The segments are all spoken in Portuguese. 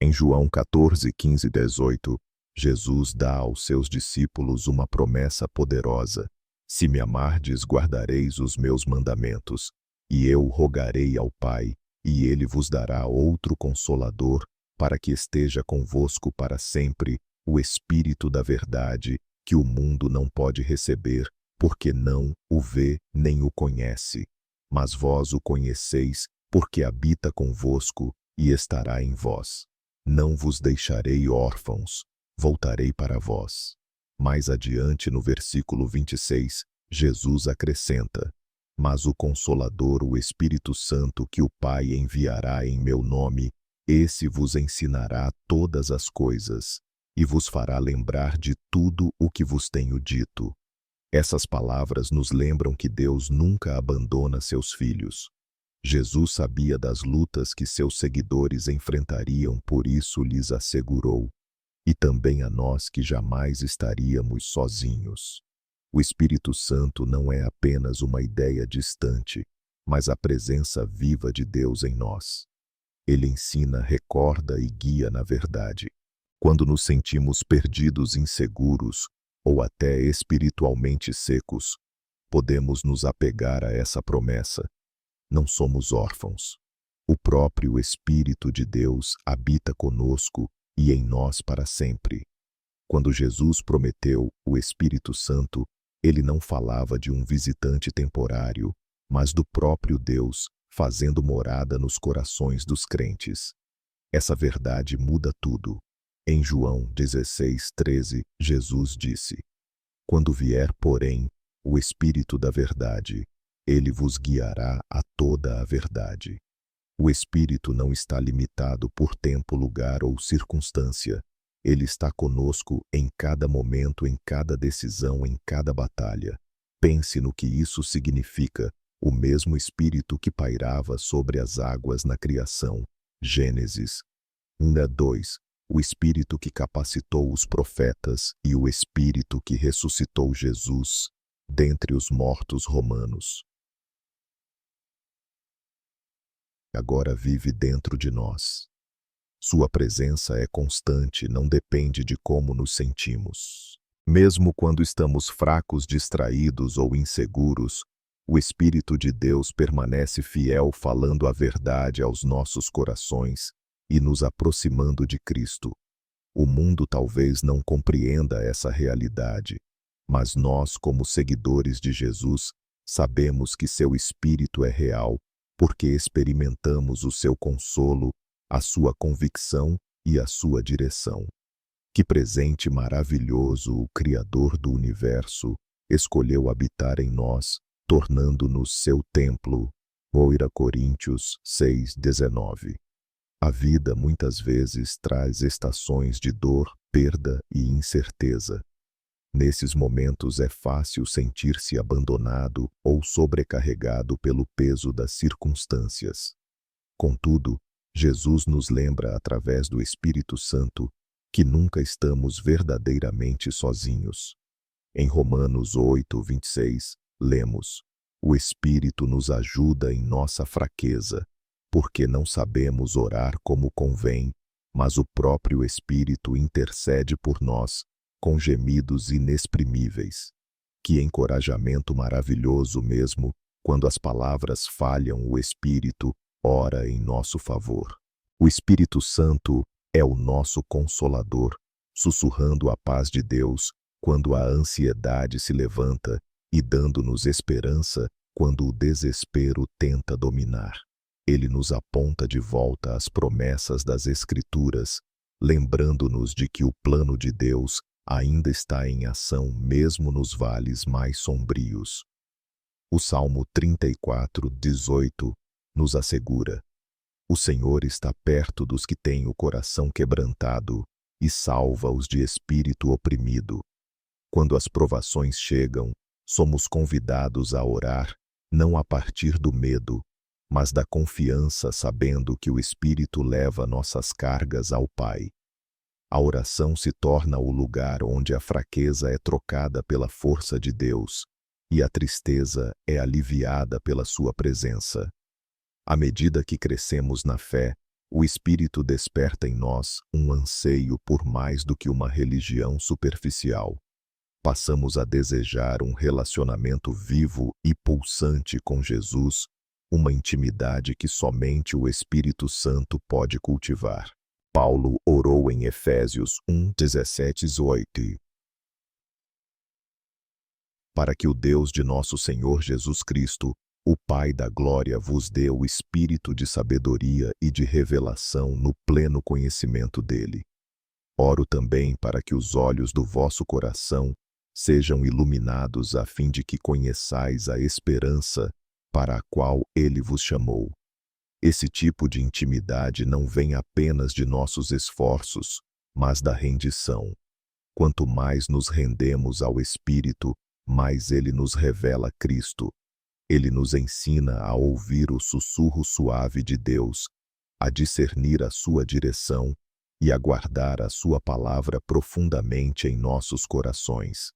Em João 14, 15 e 18, Jesus dá aos seus discípulos uma promessa poderosa: se me amardes, guardareis os meus mandamentos, e eu rogarei ao Pai, e ele vos dará outro Consolador, para que esteja convosco para sempre, o Espírito da verdade, que o mundo não pode receber, porque não o vê nem o conhece. Mas vós o conheceis, porque habita convosco e estará em vós. Não vos deixarei órfãos, voltarei para vós. Mais adiante, no versículo 26, Jesus acrescenta: mas o Consolador, o Espírito Santo, que o Pai enviará em meu nome, esse vos ensinará todas as coisas, e vos fará lembrar de tudo o que vos tenho dito. Essas palavras nos lembram que Deus nunca abandona seus filhos. Jesus sabia das lutas que seus seguidores enfrentariam, por isso lhes assegurou: e também a nós que jamais estaríamos sozinhos. O Espírito Santo não é apenas uma ideia distante, mas a presença viva de Deus em nós. Ele ensina, recorda e guia na verdade. Quando nos sentimos perdidos, inseguros ou até espiritualmente secos, podemos nos apegar a essa promessa: não somos órfãos. O próprio Espírito de Deus habita conosco e em nós para sempre. Quando Jesus prometeu o Espírito Santo, ele não falava de um visitante temporário, mas do próprio Deus, fazendo morada nos corações dos crentes. Essa verdade muda tudo. Em João 16, 13, Jesus disse: quando vier, porém, o Espírito da verdade, ele vos guiará a toda a verdade. O Espírito não está limitado por tempo, lugar ou circunstância. Ele está conosco em cada momento, em cada decisão, em cada batalha. Pense no que isso significa: o mesmo Espírito que pairava sobre as águas na criação. Gênesis 1:2. O Espírito que capacitou os profetas e o Espírito que ressuscitou Jesus dentre os mortos. Romanos. Agora vive dentro de nós. Sua presença é constante, não depende de como nos sentimos. Mesmo quando estamos fracos, distraídos ou inseguros, o Espírito de Deus permanece fiel, falando a verdade aos nossos corações e nos aproximando de Cristo. O mundo talvez não compreenda essa realidade, mas nós, como seguidores de Jesus, sabemos que seu Espírito é real, porque experimentamos o seu consolo, a sua convicção e a sua direção. Que presente maravilhoso o Criador do Universo escolheu habitar em nós, tornando-nos seu templo. 1 Coríntios 6:19. A vida muitas vezes traz estações de dor, perda e incerteza. Nesses momentos é fácil sentir-se abandonado ou sobrecarregado pelo peso das circunstâncias. Contudo, Jesus nos lembra através do Espírito Santo que nunca estamos verdadeiramente sozinhos. Em Romanos 8:26, lemos: o Espírito nos ajuda em nossa fraqueza, porque não sabemos orar como convém, mas o próprio Espírito intercede por nós, com gemidos inexprimíveis. Que encorajamento maravilhoso mesmo, quando as palavras falham, o Espírito ora em nosso favor. O Espírito Santo é o nosso Consolador, sussurrando a paz de Deus quando a ansiedade se levanta e dando-nos esperança quando o desespero tenta dominar. Ele nos aponta de volta às promessas das Escrituras, lembrando-nos de que o plano de Deus ainda está em ação mesmo nos vales mais sombrios. O Salmo 34:18 nos assegura: o Senhor está perto dos que têm o coração quebrantado e salva-os de espírito oprimido. Quando as provações chegam, somos convidados a orar, não a partir do medo, mas da confiança, sabendo que o Espírito leva nossas cargas ao Pai. A oração se torna o lugar onde a fraqueza é trocada pela força de Deus e a tristeza é aliviada pela sua presença. À medida que crescemos na fé, O Espírito desperta em nós um anseio por mais do que uma religião superficial. Passamos a desejar um relacionamento vivo e pulsante com Jesus, uma intimidade que somente o Espírito Santo pode cultivar. Paulo orou em Efésios 1, 17 e 18. Para que o Deus de nosso Senhor Jesus Cristo, o Pai da glória, vos dê o espírito de sabedoria e de revelação no pleno conhecimento dele. Oro também para que os olhos do vosso coração sejam iluminados a fim de que conheçais a esperança para a qual ele vos chamou. Esse tipo de intimidade não vem apenas de nossos esforços, mas da rendição. Quanto mais nos rendemos ao Espírito, mais ele nos revela Cristo. Ele nos ensina a ouvir o sussurro suave de Deus, a discernir a sua direção e a guardar a sua palavra profundamente em nossos corações.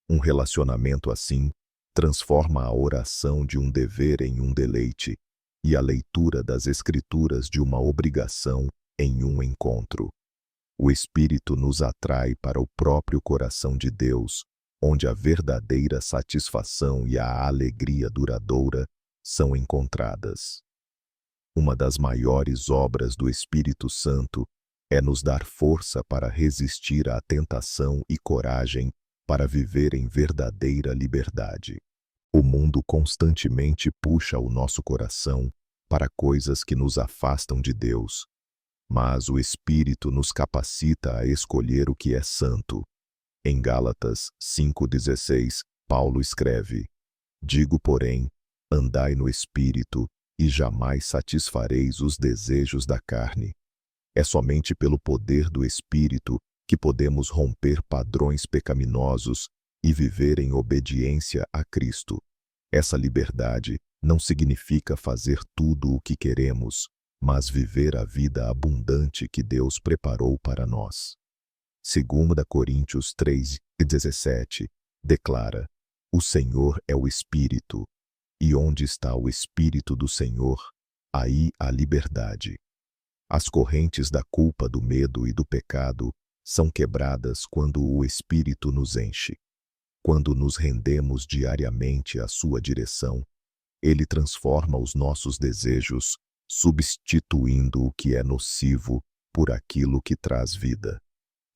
Um relacionamento assim transforma a oração de um dever em um deleite e a leitura das Escrituras de uma obrigação em um encontro. O Espírito nos atrai para o próprio coração de Deus, onde a verdadeira satisfação e a alegria duradoura são encontradas. Uma das maiores obras do Espírito Santo é nos dar força para resistir à tentação e coragem para viver em verdadeira liberdade. O mundo constantemente puxa o nosso coração para coisas que nos afastam de Deus, mas o Espírito nos capacita a escolher o que é santo. Em Gálatas 5,16, Paulo escreve: Digo, porém, andai no Espírito, e jamais satisfareis os desejos da carne. É somente pelo poder do Espírito que podemos romper padrões pecaminosos e viver em obediência a Cristo. Essa liberdade não significa fazer tudo o que queremos, mas viver a vida abundante que Deus preparou para nós. 2 Coríntios 3:17 declara: O Senhor é o Espírito, e onde está o Espírito do Senhor, aí há liberdade. As correntes da culpa, do medo e do pecado são quebradas quando o Espírito nos enche. Quando nos rendemos diariamente à sua direção, ele transforma os nossos desejos, substituindo o que é nocivo por aquilo que traz vida.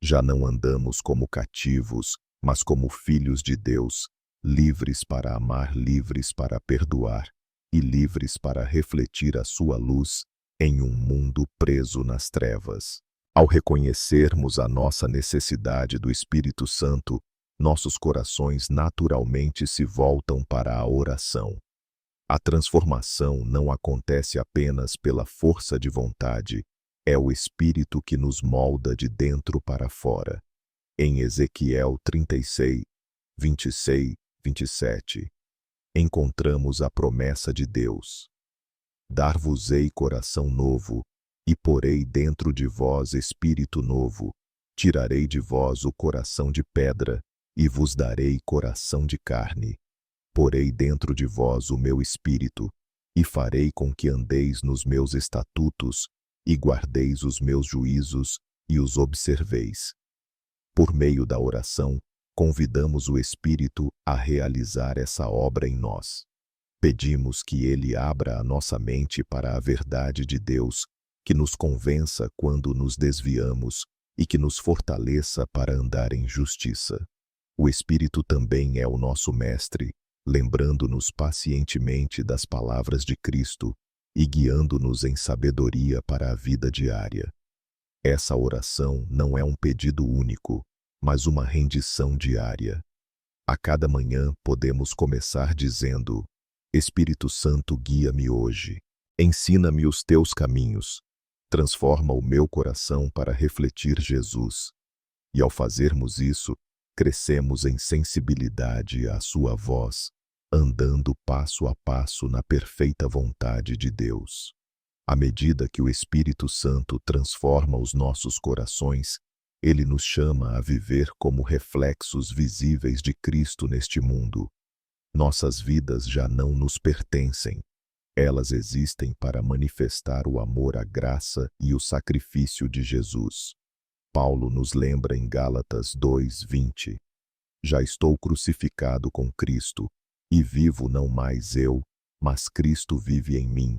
Já não andamos como cativos, mas como filhos de Deus, livres para amar, livres para perdoar e livres para refletir a sua luz em um mundo preso nas trevas. Ao reconhecermos a nossa necessidade do Espírito Santo, nossos corações naturalmente se voltam para a oração. A transformação não acontece apenas pela força de vontade, é o Espírito que nos molda de dentro para fora. Em Ezequiel 36, 26, 27, encontramos a promessa de Deus: Dar-vos-ei coração novo, e porei dentro de vós espírito novo, tirarei de vós o coração de pedra, e vos darei coração de carne. Porei dentro de vós o meu espírito, e farei com que andeis nos meus estatutos, e guardeis os meus juízos, e os observeis. Por meio da oração, convidamos o Espírito a realizar essa obra em nós. Pedimos que ele abra a nossa mente para a verdade de Deus, que nos convença quando nos desviamos e que nos fortaleça para andar em justiça. O Espírito também é o nosso mestre, lembrando-nos pacientemente das palavras de Cristo e guiando-nos em sabedoria para a vida diária. Essa oração não é um pedido único, mas uma rendição diária. A cada manhã podemos começar dizendo: Espírito Santo, guia-me hoje. Ensina-me os teus caminhos. Transforma o meu coração para refletir Jesus. E ao fazermos isso, crescemos em sensibilidade à sua voz, andando passo a passo na perfeita vontade de Deus. À medida que o Espírito Santo transforma os nossos corações, ele nos chama a viver como reflexos visíveis de Cristo neste mundo. Nossas vidas já não nos pertencem. Elas existem para manifestar o amor à graça e o sacrifício de Jesus. Paulo nos lembra em Gálatas 2:20: Já estou crucificado com Cristo, e vivo não mais eu, mas Cristo vive em mim.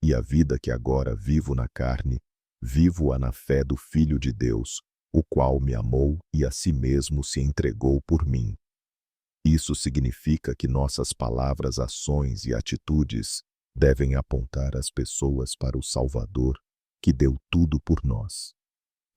E a vida que agora vivo na carne, vivo-a na fé do Filho de Deus, o qual me amou e a si mesmo se entregou por mim. Isso significa que nossas palavras, ações e atitudes devem apontar as pessoas para o Salvador, que deu tudo por nós.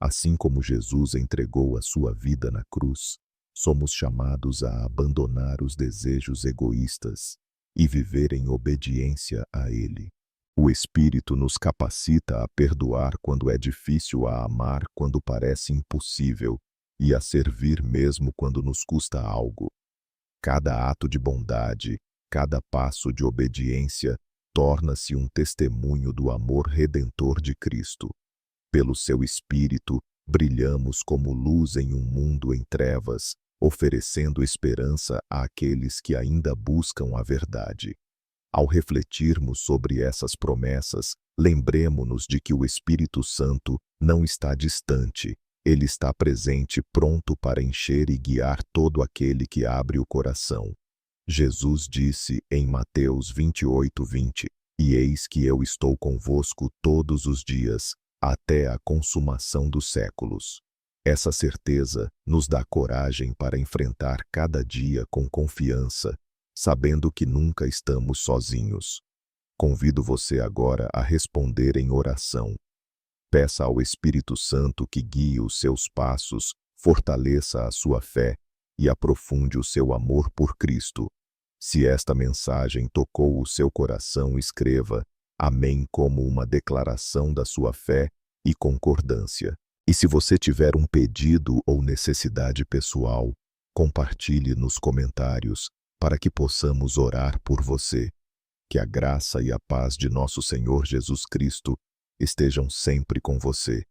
Assim como Jesus entregou a sua vida na cruz, somos chamados a abandonar os desejos egoístas e viver em obediência a Ele. O Espírito nos capacita a perdoar quando é difícil, a amar quando parece impossível e a servir mesmo quando nos custa algo. Cada ato de bondade, cada passo de obediência torna-se um testemunho do amor redentor de Cristo. Pelo seu Espírito, brilhamos como luz em um mundo em trevas, oferecendo esperança àqueles que ainda buscam a verdade. Ao refletirmos sobre essas promessas, lembremo-nos de que o Espírito Santo não está distante, ele está presente, pronto para encher e guiar todo aquele que abre o coração. Jesus disse em Mateus 28:20: E eis que eu estou convosco todos os dias, até a consumação dos séculos. Essa certeza nos dá coragem para enfrentar cada dia com confiança, sabendo que nunca estamos sozinhos. Convido você agora a responder em oração. Peça ao Espírito Santo que guie os seus passos, fortaleça a sua fé e aprofunde o seu amor por Cristo. Se esta mensagem tocou o seu coração, escreva Amém como uma declaração da sua fé e concordância. E se você tiver um pedido ou necessidade pessoal, compartilhe nos comentários para que possamos orar por você. Que a graça e a paz de nosso Senhor Jesus Cristo estejam sempre com você.